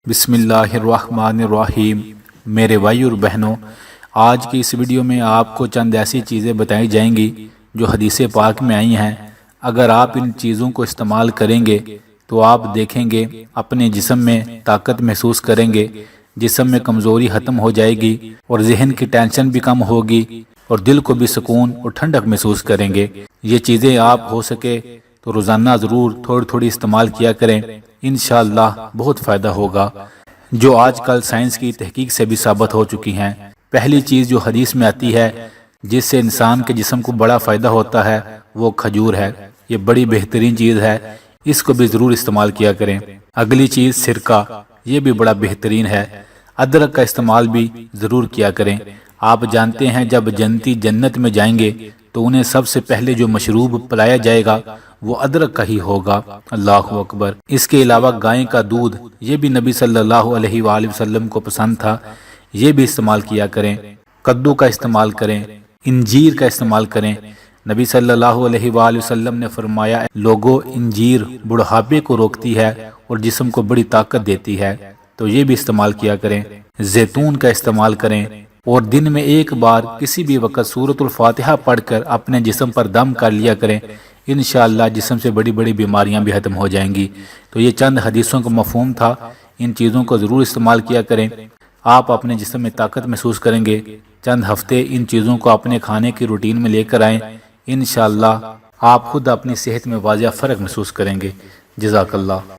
بسم اللہ الرحمن الرحیم۔ میرے بھائی اور بہنوں، آج کی اس ویڈیو میں آپ کو چند ایسی چیزیں بتائی جائیں گی جو حدیث پاک میں آئی ہیں۔ اگر آپ ان چیزوں کو استعمال کریں گے تو آپ دیکھیں گے اپنے جسم میں طاقت محسوس کریں گے، جسم میں کمزوری ختم ہو جائے گی اور ذہن کی ٹینشن بھی کم ہوگی اور دل کو بھی سکون اور ٹھنڈک محسوس کریں گے۔ یہ چیزیں آپ ہو سکے تو روزانہ ضرور تھوڑی تھوڑی استعمال کیا کریں، انشاءاللہ بہت فائدہ ہوگا، جو آج کل سائنس کی تحقیق سے بھی ثابت ہو چکی ہیں۔ پہلی چیز جو حدیث میں آتی ہے جس سے انسان کے جسم کو بڑا فائدہ ہوتا ہے وہ کھجور ہے۔ یہ بڑی بہترین چیز ہے، اس کو بھی ضرور استعمال کیا کریں۔ اگلی چیز سرکہ، یہ بھی بڑا بہترین ہے۔ ادرک کا استعمال بھی ضرور کیا کریں۔ آپ جانتے ہیں جب جنتی جنت میں جائیں گے تو انہیں سب سے پہلے جو مشروب پلایا جائے گا وہ ادرک کا ہی ہوگا۔ اللہ اکبر۔ اس کے علاوہ گائے کا دودھ، یہ بھی نبی صلی اللہ علیہ وآلہ وسلم کو پسند تھا، یہ بھی استعمال کیا کریں۔ کدو کا استعمال کریں، انجیر کا استعمال کریں۔ نبی صلی اللہ علیہ وآلہ وسلم نے فرمایا، لوگوں انجیر بڑھاپے کو روکتی ہے اور جسم کو بڑی طاقت دیتی ہے، تو یہ بھی استعمال کیا کریں۔ زیتون کا استعمال کریں اور دن میں ایک بار کسی بھی وقت سورۃ الفاتحہ پڑھ کر اپنے جسم پر دم کر لیا کریں، انشاءاللہ جسم سے بڑی بڑی بیماریاں بھی ختم ہو جائیں گی۔ تو یہ چند حدیثوں کا مفہوم تھا، ان چیزوں کو ضرور استعمال کیا کریں۔ آپ اپنے جسم میں طاقت محسوس کریں گے۔ چند ہفتے ان چیزوں کو اپنے کھانے کی روٹین میں لے کر آئیں، انشاءاللہ آپ خود اپنی صحت میں واضح فرق محسوس کریں گے۔ جزاک اللہ۔